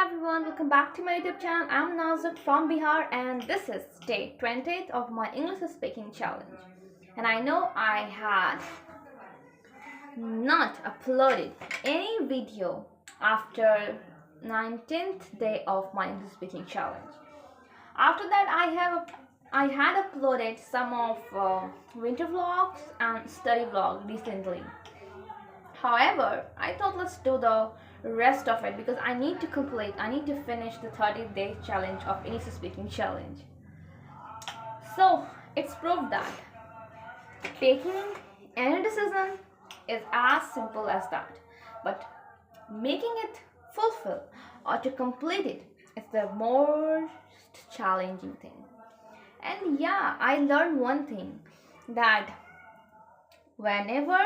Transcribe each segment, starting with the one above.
everyone, welcome back to my YouTube channel. I'm Nazat from Bihar and this is day 20th of my English speaking challenge. And I know I had not uploaded any video after 19th day of my English speaking challenge. After that I had uploaded some of winter vlogs and study vlog recently. However, I thought let's do the rest of it because I need to finish the 30-day challenge of English speaking challenge. So it's proved that taking any decision is as simple as that, but making it fulfill or to complete it is the most challenging thing. And yeah, I learned one thing, that whenever,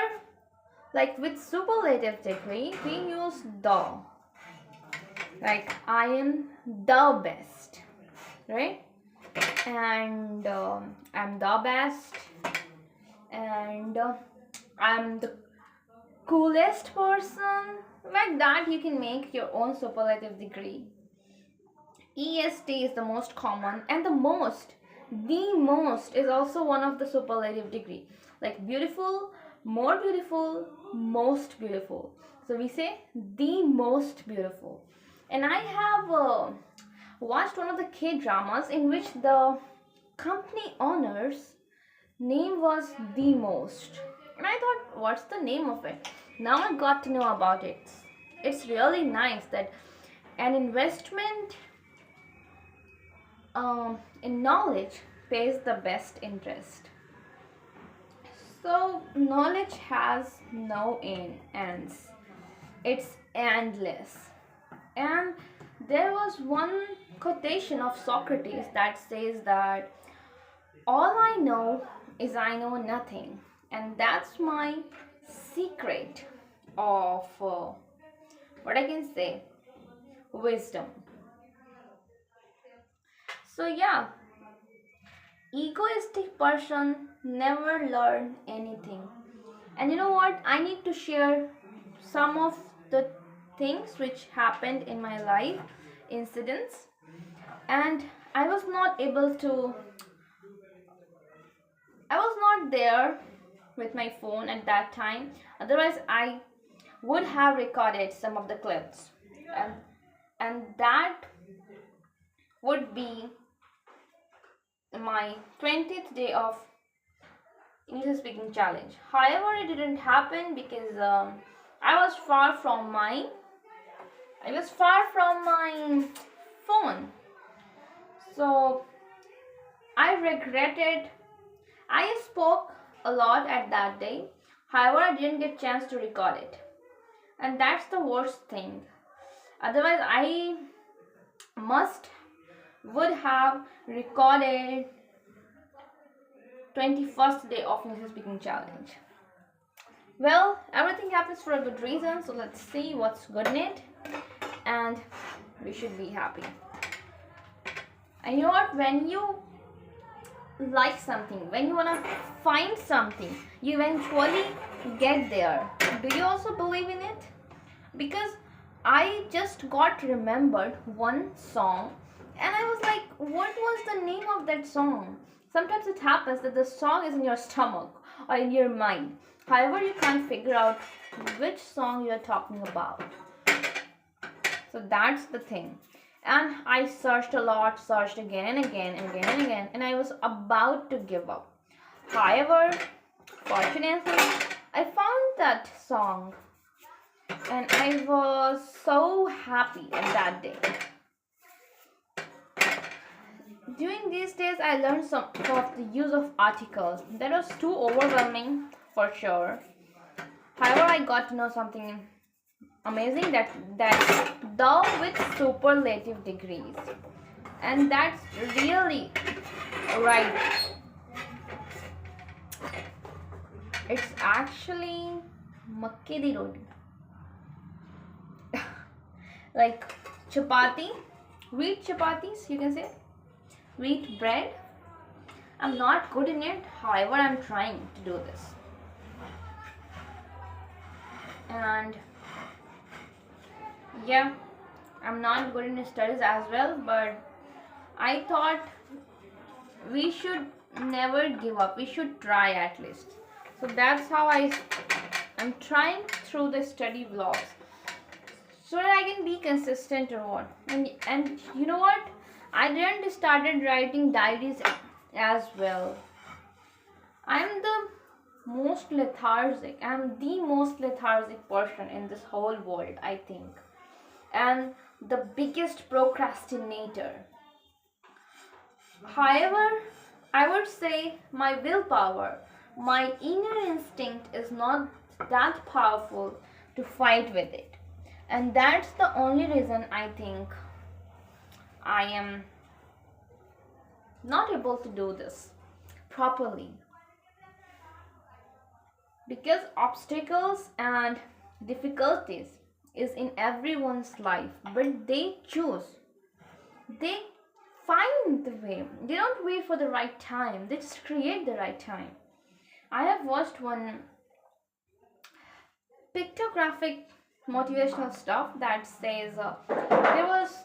like with superlative degree, we use the, like I am the best, right? And I'm the best, and I'm the coolest person. Like that, you can make your own superlative degree. EST is the most common, and the most is also one of the superlative degree, like beautiful, more beautiful, most beautiful. So we say the most beautiful. And I have watched one of the K dramas in which the company owner's name was the most, and I thought, what's the name of it? Now I got to know about it. It's really nice that an investment in knowledge pays the best interest. So knowledge has no ends. It's endless. And there was one quotation of Socrates that says that all I know is I know nothing. And that's my secret of what I can say, wisdom. So yeah, egoistic person never learn anything. And you know what, I need to share some of the things which happened in my life, incidents, and I was not there with my phone at that time. Otherwise I would have recorded some of the clips, and that would be my 20th day of English speaking challenge. However, it didn't happen because I was far from my phone. So I regretted. I spoke a lot at that day. However, I didn't get chance to record it, and that's the worst thing. Otherwise, I must would have recorded 21st day of English speaking challenge. Well, everything happens for a good reason, so let's see what's good in it, and we should be happy. And you know what, when you like something, when you want to find something, you eventually get there. Do you also believe in it? Because I just got remembered one song and I was like, what was the name of that song? Sometimes it happens that the song is in your stomach or in your mind. However, you can't figure out which song you're talking about. So that's the thing. And I searched a lot, searched again and again and again and again, and I was about to give up. However, fortunately, I found that song and I was so happy on that day. During these days, I learned some of the use of articles. That was too overwhelming for sure. However, I got to know something amazing, that the with superlative degrees, and that's really right. It's actually makke di roti, like chapati, wheat chapatis, you can say, wheat bread. I'm not good in it, however I'm trying to do this. And yeah, I'm not good in studies as well, but I thought we should never give up. We should try at least. So that's how I'm trying through the study vlogs so that I can be consistent or what. And you know what? I didn't started writing diaries as well. I'm the most lethargic. I'm the most lethargic person in this whole world, I think. And the biggest procrastinator. However, I would say my willpower, my inner instinct is not that powerful to fight with it. And that's the only reason I think I am not able to do this properly. Because obstacles and difficulties is in everyone's life, but they choose. They find the way. They don't wait for the right time. They just create the right time. I have watched one pictographic motivational stuff that says there was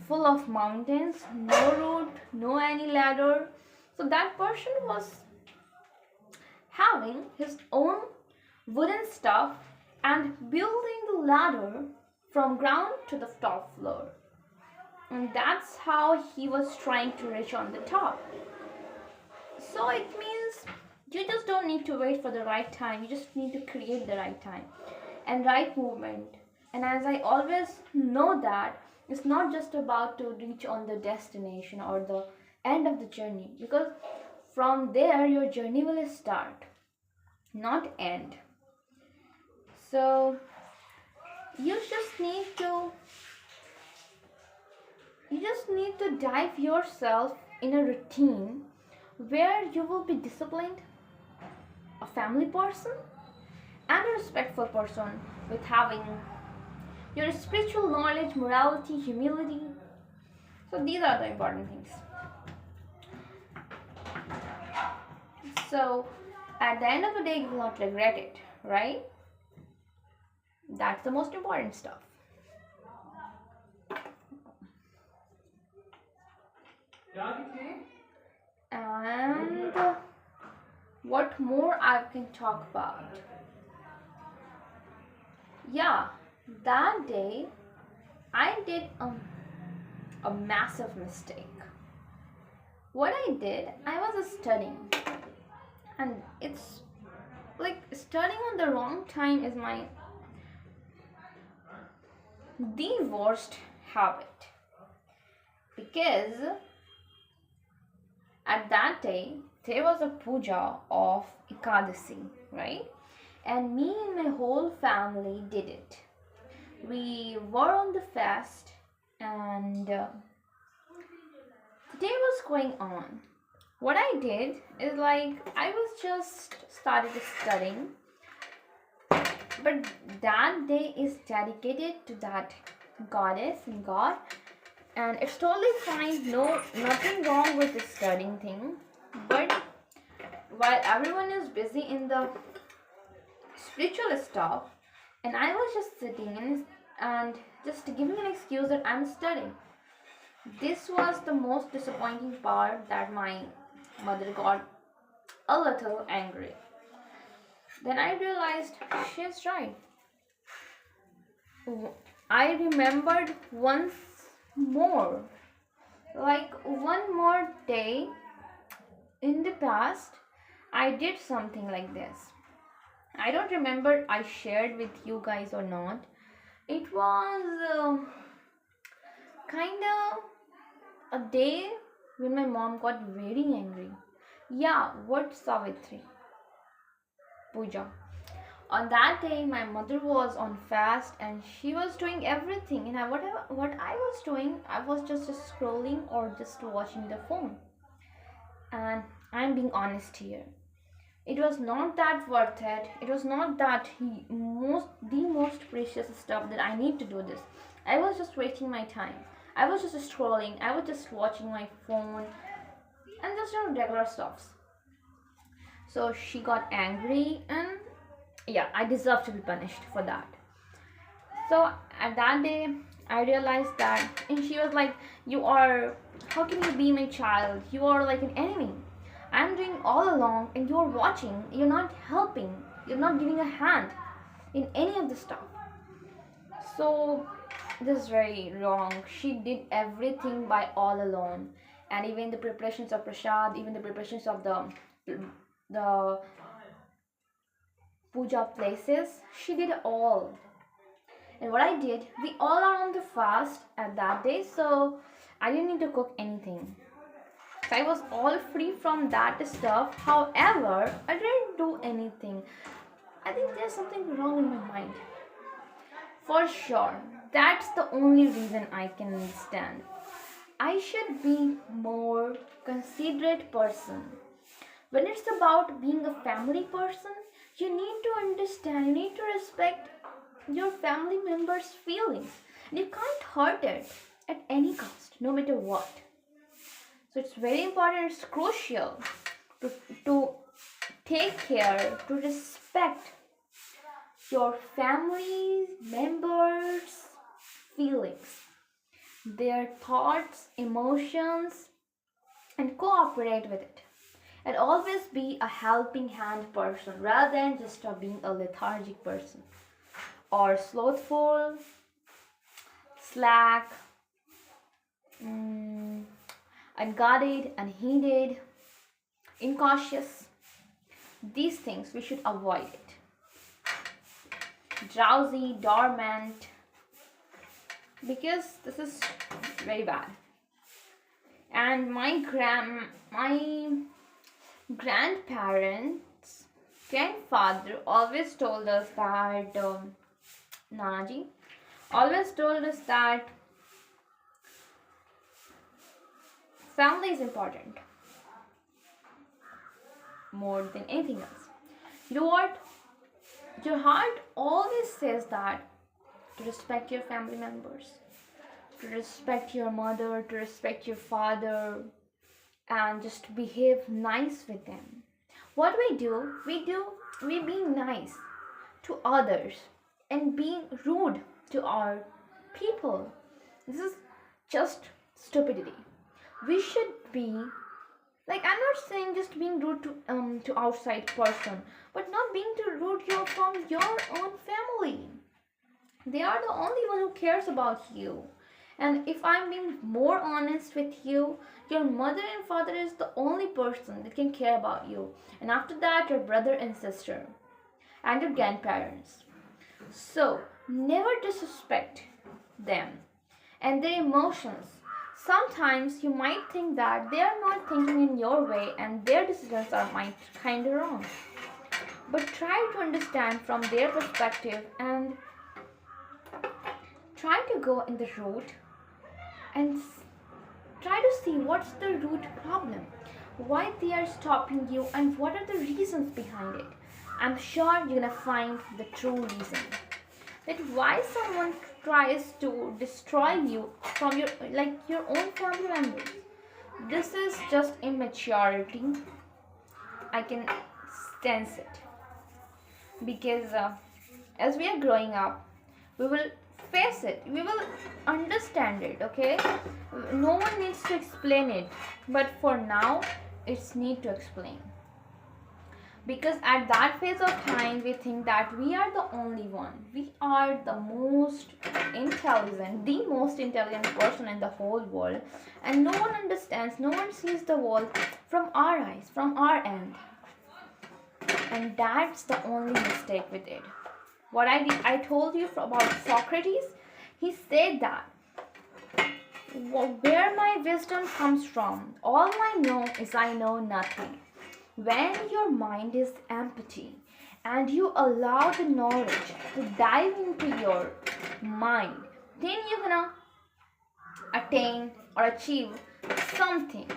full of mountains, no road, no any ladder. So that person was having his own wooden stuff and building the ladder from ground to the top floor. And that's how he was trying to reach on the top. So it means you just don't need to wait for the right time, you just need to create the right time and right movement. And as I always know that it's not just about to reach on the destination or the end of the journey, because from there your journey will start, not end. So you just need to dive yourself in a routine where you will be disciplined, a family person, and a respectful person with having your spiritual knowledge, morality, humility. So these are the important things. So at the end of the day, you will not regret it, right? That's the most important stuff. And what more I can talk about? Yeah, that day I did a massive mistake. What I did, I was studying, and it's like studying on the wrong time is the worst habit, because at that day there was a puja of Ekadasi, right? And me and my whole family did it. We were on the fast, and the day was going on. What I did is like I was just started studying, but that day is dedicated to that goddess and God, and it's totally fine. No, nothing wrong with the studying thing. But while everyone is busy in the spiritual stuff, and I was just sitting and just giving an excuse that I'm studying. This was the most disappointing part, that my mother got a little angry. Then I realized she's right. I remembered once more, like one more day in the past, I did something like this. I don't remember I shared with you guys or not. It was kind of a day when my mom got very angry. Yeah, what Savitri? Puja. On that day, my mother was on fast and she was doing everything. And what I was doing, I was just scrolling or just watching the phone. And I'm being honest here. It was not that worth it. It was not that the most precious stuff that I need to do this. I was just wasting my time. I was just scrolling. I was just watching my phone and just regular stuffs. So she got angry, and yeah, I deserve to be punished for that. So at that day, I realized that, and she was like, "You are, how can you be my child? You are like an enemy. I'm doing all along, and you're watching, you're not helping, you're not giving a hand in any of the stuff." So, this is very wrong. She did everything by all alone, and even the preparations of prasad, even the preparations of the puja places, she did all. And what I did, we all are on the fast at that day, so I didn't need to cook anything. So I was all free from that stuff. However, I didn't do anything. I think there's something wrong in my mind. For sure. That's the only reason I can understand. I should be more considerate person. When it's about being a family person, you need to understand, you need to respect your family members' feelings. And you can't hurt it at any cost, no matter what. So it's very important, it's crucial to, to take care, to respect your family members' feelings, their thoughts, emotions, and cooperate with it. And always be a helping hand person rather than just being a lethargic person or slothful, slack, unguarded, unheeded, incautious. These things we should avoid it. Drowsy, dormant, because this is very bad. And my grandparents, grandfather always told us that Nanaji always told us that family is important more than anything else. You know what? Your heart always says that to respect your family members, to respect your mother, to respect your father, and just behave nice with them. What we being nice to others and being rude to our people. This is just stupidity. We should be like, I'm not saying just being rude to outside person, but not being too rude from your own family. They are the only one who cares about you. And if I'm being more honest with you, your mother and father is the only person that can care about you. And after that, your brother and sister and your grandparents. So never disrespect them and their emotions. Sometimes you might think that they are not thinking in your way and their decisions are might kind of wrong. But try to understand from their perspective and try to go in the root and try to see what's the root problem, why they are stopping you, and what are the reasons behind it. I'm sure you're gonna find the true reason. That why someone tries to destroy you from your own family members. This is just immaturity. I can sense it because as we are growing up, we will face it, we will understand it. Okay, no one needs to explain it, but for now it's need to explain, because at that phase of time we think that we are the only one, we are the most intelligent person in the whole world, and no one understands, no one sees the world from our eyes, from our end. And that's the only mistake we did. What I did, I told you about Socrates. He said that where my wisdom comes from, all I know is I know nothing. When your mind is empty and you allow the knowledge to dive into your mind, then you're gonna attain or achieve something,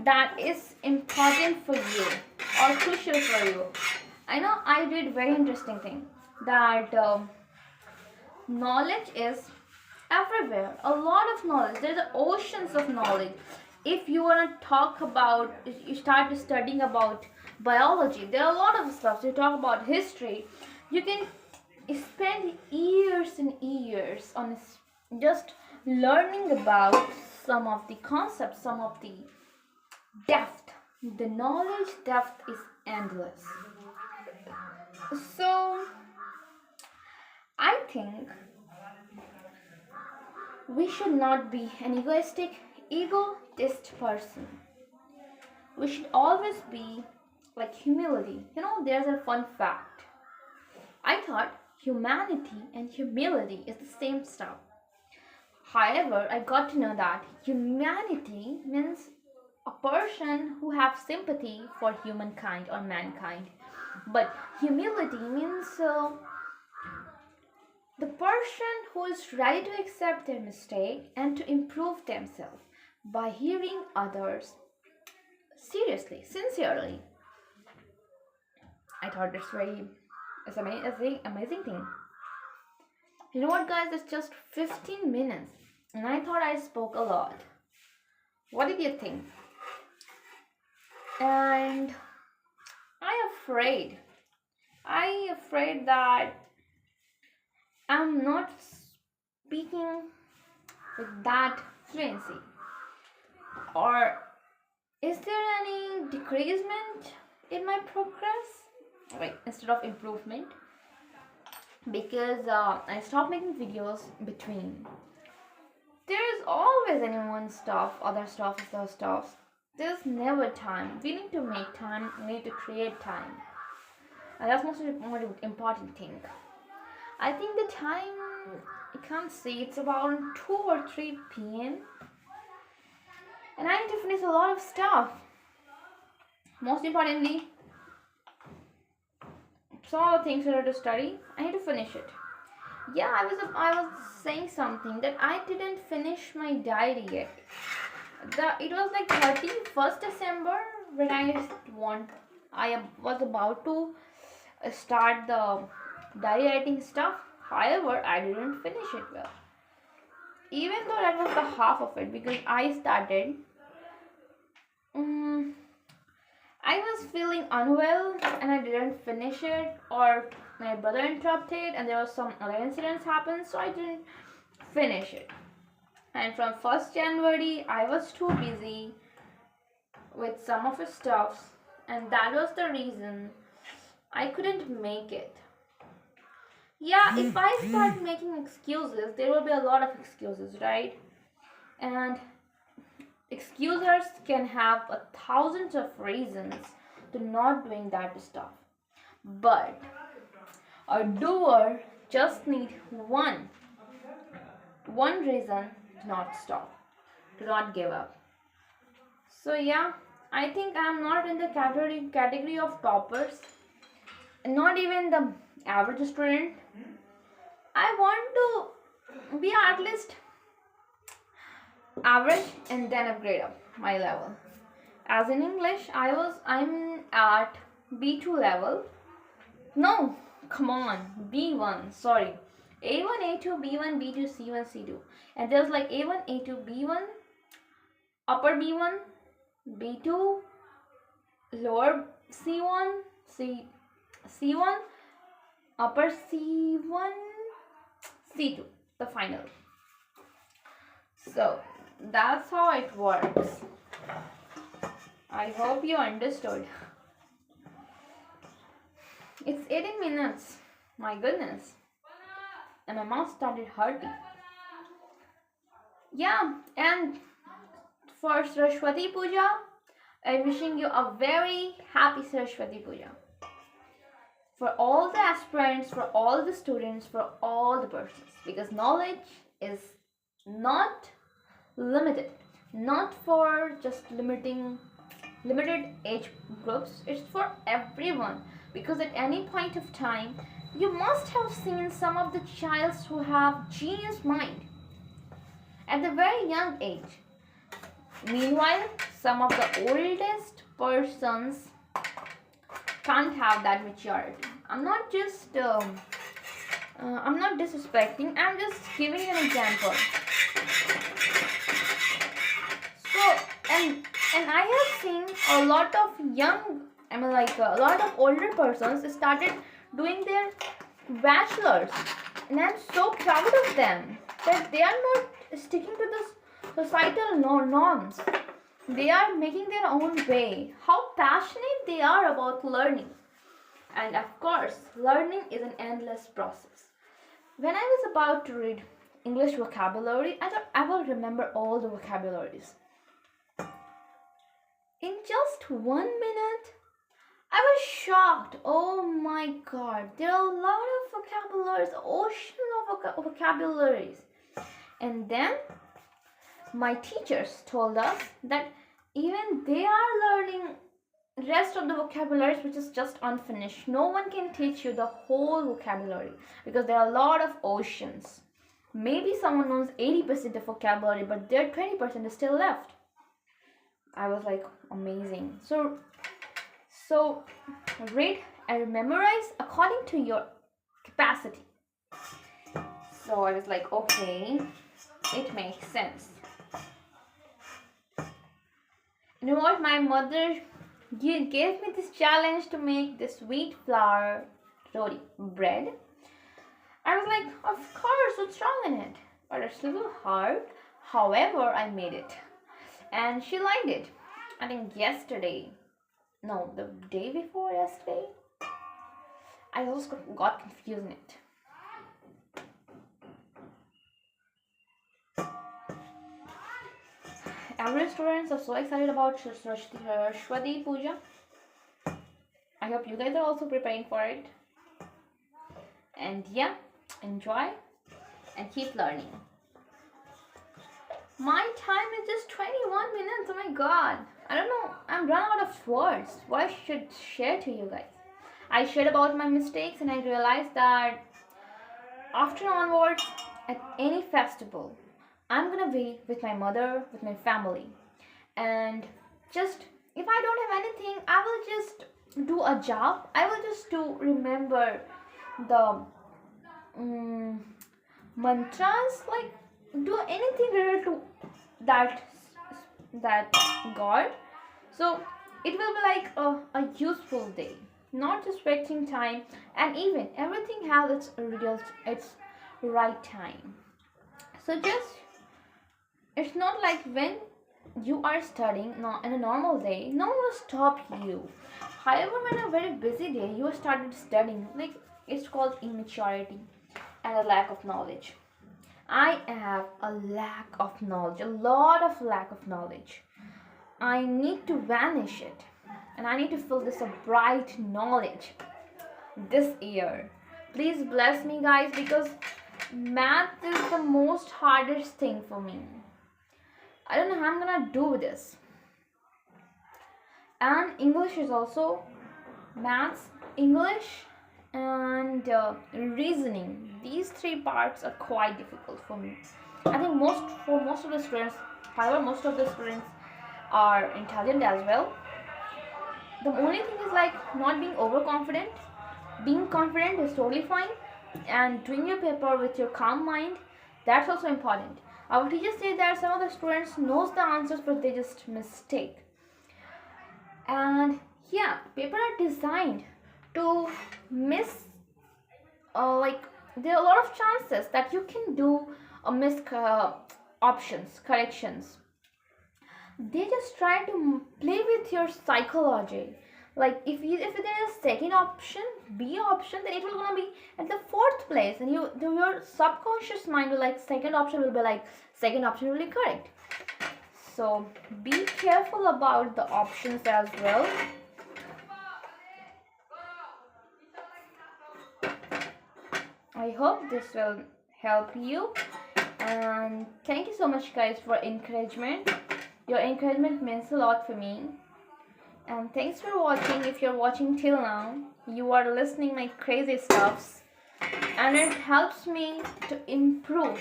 that is important for you or crucial for you. I know I did very interesting thing that knowledge is everywhere. A lot of knowledge. There's oceans of knowledge. If you want to talk about, you start studying about biology, there are a lot of stuff. You talk about history, you can spend years and years on just learning about some of the concepts, some of the depth. The knowledge depth is endless. So I think we should not be an egoistic, egotist person. We should always be like humility. There's a fun fact. I thought humanity and humility is the same stuff. However, I got to know that humanity means a person who have sympathy for humankind or mankind. But humility means the person who is ready to accept their mistake and to improve themselves by hearing others seriously, sincerely. I thought it's amazing thing. You know what, guys? It's just 15 minutes, and I thought I spoke a lot. What did you think? And I afraid that I'm not speaking with that fluency. Or is there any decreasement in my progress? Right, instead of improvement, because I stopped making videos between. There's always anyone stuff, other stuff. There's never time. We need to make time. We need to create time, and that's most important thing. I think the time I can't see. It's about 2 or 3 p.m. and I need to finish a lot of stuff. Most importantly, some of the things that I have to study, I need to finish it. Yeah, I was saying something that I didn't finish my diary yet. It was like 31st December when I was about to start the diary writing stuff. However, I didn't finish it well. Even though that was the half of it, because I started. Um, I was feeling unwell and I didn't finish it, or my brother interrupted and there was some other incidents happened, so I didn't finish it. And from 1st January, I was too busy with some of his stuffs, and that was the reason I couldn't make it. Yeah, if I start making excuses, there will be a lot of excuses, right? And excusers can have thousands of reasons to not doing that stuff. But a doer just need one reason to not stop, to not give up. So yeah, I think I'm not in the category of toppers, not even the average student. I want to be at least average and then upgrade up my level. As in English, I'm at B2 level. No, come on, B1. Sorry, A1, A2, B1, B2, C1, C2, and there's like A1, A2, B1, upper B1, B2, lower C1, C1, upper C1, C2, the final. So that's how it works. I hope you understood. It's 18 minutes. My goodness. And my mouth started hurting. Yeah, and for Saraswati Puja, I'm wishing you a very happy Saraswati Puja. For all the aspirants, for all the students, for all the persons. Because knowledge is not limited. Not for just limited age groups. It's for everyone. Because at any point of time, you must have seen some of the childs who have genius mind at a very young age. Meanwhile, some of the oldest persons can't have that maturity. I'm not disrespecting. I'm just giving an example. So, and I have seen a lot of a lot of older persons started doing their bachelors, and I'm so proud of them that they are not sticking to the societal norms. They are making their own way. How passionate they are about learning. And of course, learning is an endless process. When I was about to read English vocabulary, I thought I will remember all the vocabularies. In just 1 minute, I was shocked. Oh my god, there are a lot of vocabularies, ocean of vocabularies. And then my teachers told us that even they are learning rest of the vocabularies which is just unfinished. No one can teach you the whole vocabulary because there are a lot of oceans. Maybe someone knows 80% of vocabulary, but their 20% is still left. I was like, amazing. So read and memorize according to your capacity. So I was like, okay, it makes sense. You know what? My mother gave me this challenge to make this wheat flour roti bread. I was like, of course, what's wrong in it? But it's a little hard. However, I made it. And she liked it. I think the day before yesterday, I also got confused in it. Every students are so excited about Shwadi Puja. I hope you guys are also preparing for it. And yeah, enjoy and keep learning. My time is just 21 minutes. Oh my god. I don't know. I'm run out of words. What I should share to you guys. I shared about my mistakes and I realized that after onwards, at any festival, I'm gonna be with my mother, with my family. And just if I don't have anything, I will just do a job. I will just do remember the mantras, like do anything related to that god. So it will be like a useful day, not just wasting time. And even everything has its right time. So just it's not like when you are studying in a normal day, no one will stop you. However, when a very busy day you started studying, like it's called immaturity and a lack of knowledge. I have a lack of knowledge, a lot of lack of knowledge. I need to vanish it, and I need to fill this with bright knowledge this year. Please bless me, guys, because math is the most hardest thing for me. I don't know how I'm gonna do this. And English is also maths, English, and reasoning. These three parts are quite difficult for me. I think most of the students, however, most of the students are intelligent as well. The only thing is like not being overconfident. Being confident is totally fine, and doing your paper with your calm mind, that's also important. Our teachers say that some of the students knows the answers but they just mistake. And yeah, paper are designed to miss like there are a lot of chances that you can do a miss options corrections. They just try to play with your psychology. Like if there is a second option, B option, then it will gonna be at the fourth place, and your subconscious mind will like second option will be like second option will be correct. So be careful about the options as well. I hope this will help you, and thank you so much guys for encouragement. Your encouragement means a lot for me. And thanks for watching. If you're watching till now, you are listening my crazy stuffs, and it helps me to improve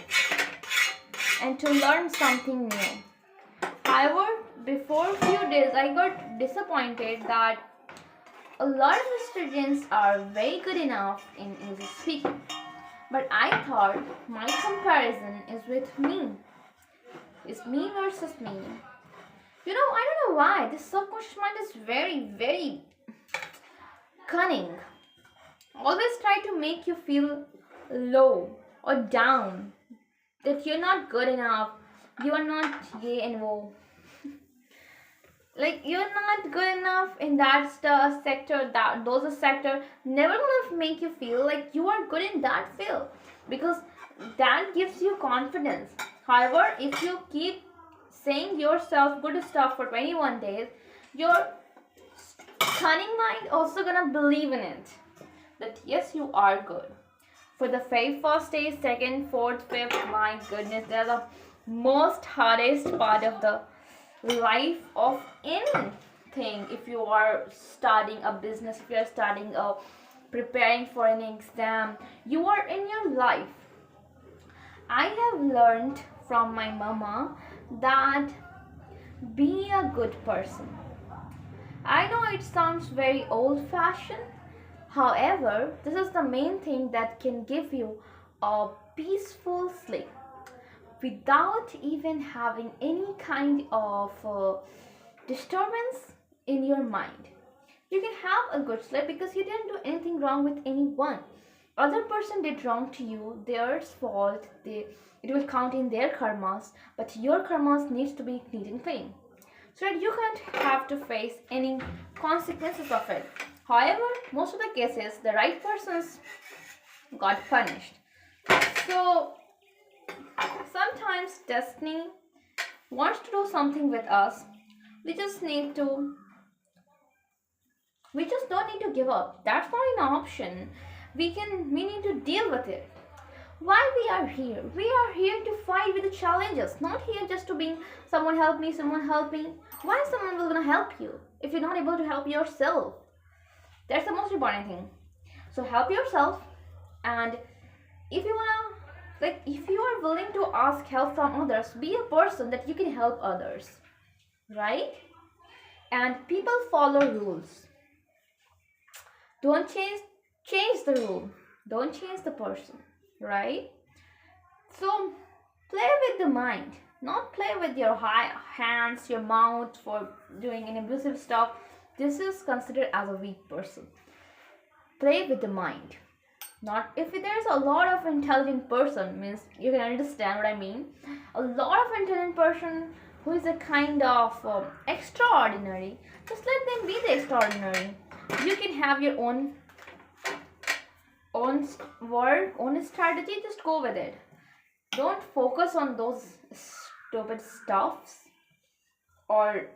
and to learn something new. However, before a few days I got disappointed that a lot of students are very good enough in English speaking, but I thought my comparison is with me. It's me versus me. You know, I don't know why this subconscious mind is very, very cunning. always try to make you feel low or down, that you're not good enough, you are not yay and woe, like you're not good enough in that sector, that those are sector never gonna make you feel like you are good in that field, because that gives you confidence. However, if you keep saying yourself good stuff for 21 days, your cunning mind also gonna believe in it, that yes, you are good. For the very first day, second, fourth, fifth, my goodness, they're the most hardest part of the life of anything. If you are starting a business, if you are starting a preparing for an exam, you are in your life. I have learned from my mama that be a good person. I know it sounds very old fashioned. However, this is the main thing that can give you a peaceful sleep without even having any kind of disturbance in your mind. You can have a good sleep because you didn't do anything wrong with anyone. Other person did wrong to you, their fault, it will count in their karmas, but your karmas needs to be neat and clean, so that you can't have to face any consequences of it. However, most of the cases, the right persons got punished. So sometimes destiny wants to do something with us. We just need to, we just don't need to give up. That's not an option. We need to deal with it. Why we are here? We are here to fight with the challenges, not here just to be someone help me, someone help me. Why someone will gonna help you if you're not able to help yourself? That's the most important thing. So help yourself, and if you wanna, like, if you are willing to ask help from others, be a person that you can help others, right? And people follow rules. Don't change the rule. Don't change the person, right? So play with the mind, not play with your hands, your mouth for doing an abusive stuff. This is considered as a weak person. Play with the mind. Not if there's a lot of intelligent person, means you can understand what I mean. A lot of intelligent person who is a kind of extraordinary, just let them be the extraordinary. You can have your own work, own strategy, just go with it. Don't focus on those stupid stuffs or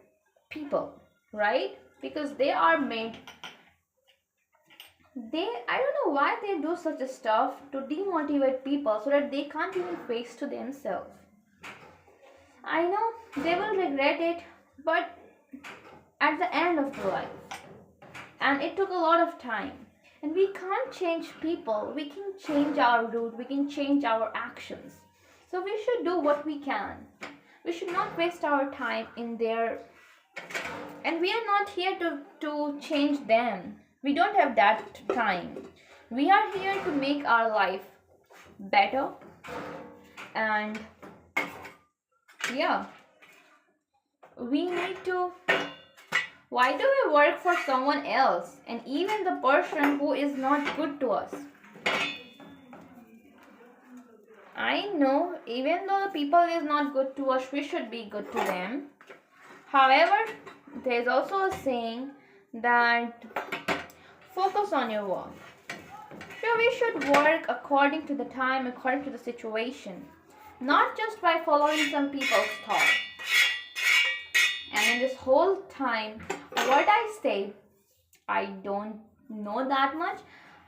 people, right? Because they are made, I don't know why they do such a stuff to demotivate people so that they can't even face to themselves. I know they will regret it, but at the end of the life, and it took a lot of time, and we can't change people, we can change our route, we can change our actions. So we should do what we can. We should not waste our time in there, and we are not here to change them. We don't have that time. We are here to make our life better, and yeah, we need to, why do we work for someone else, and even the person who is not good to us? I know even though the people is not good to us, we should be good to them. However, there is also a saying that focus on your work. So we should work according to the time, according to the situation, not just by following some people's thought. And in this whole time, what I say, I don't know that much.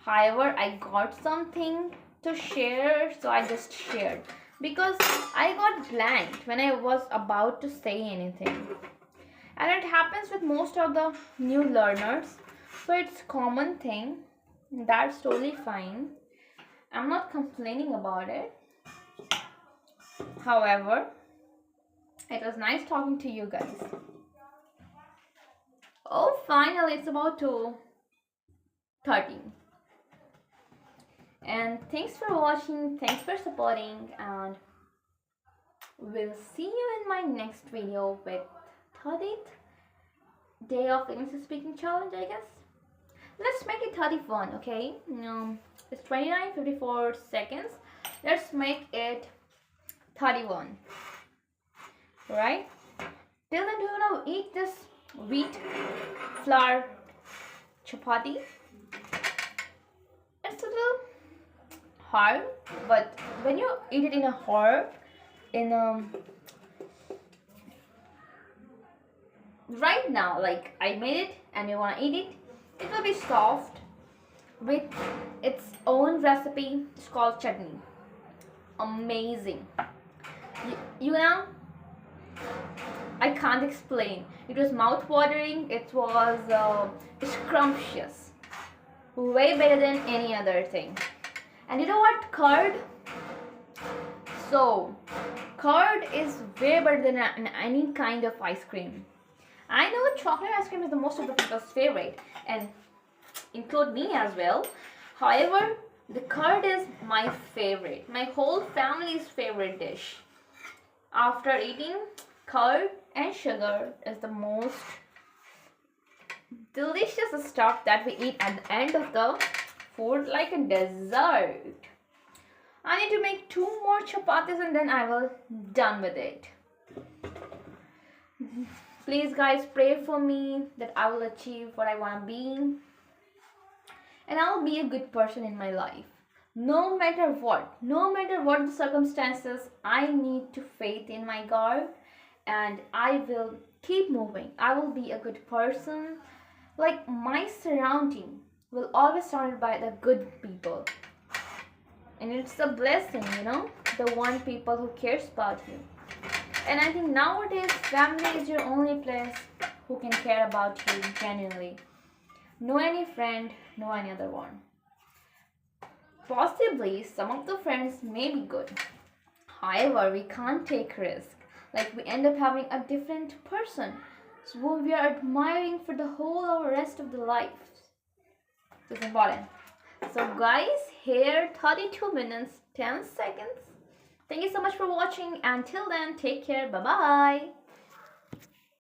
However, I got something to share, so I just shared, because I got blanked when I was about to say anything. And it happens with most of the new learners, so it's common thing. That's totally fine. I'm not complaining about it. However, it was nice talking to you guys. Oh, finally, it's about 2:30. And thanks for watching, thanks for supporting, and we'll see you in my next video with 30th day of English speaking challenge, I guess. Let's make it 31, okay? It's 29:54 seconds. Let's make it 31. Right? Till then, do you want to eat this wheat flour chapati? It's a little hard, but when you eat it in a right now, like I made it and you want to eat it, it will be soft with its own recipe. It's called chutney. Amazing. You know, I can't explain. It was mouth-watering. It was scrumptious. Way better than any other thing. And you know what? Curd. So, curd is way better than any kind of ice cream. I know chocolate ice cream is the most of the people's favorite, and include me as well. However, the curd is my favorite. My whole family's favorite dish. After eating, curd and sugar is the most delicious stuff that we eat at the end of the food, like a dessert. I need to make 2 more chapatis and then I will done with it. Please guys, pray for me that I will achieve what I want to be. And I will be a good person in my life. No matter what the circumstances, I need to faith in my God and I will keep moving. I will be a good person. Like my surrounding will always surrounded by the good people. And it's a blessing, you know, the one people who cares about you. And I think nowadays family is your only place who can care about you genuinely. No any friend, no any other one. Possibly some of the friends may be good. However, we can't take risk. Like we end up having a different person whom we are admiring for the whole of the rest of the life. It's important. So guys, here 32 minutes 10 seconds. Thank you so much for watching. Until then, take care. Bye bye.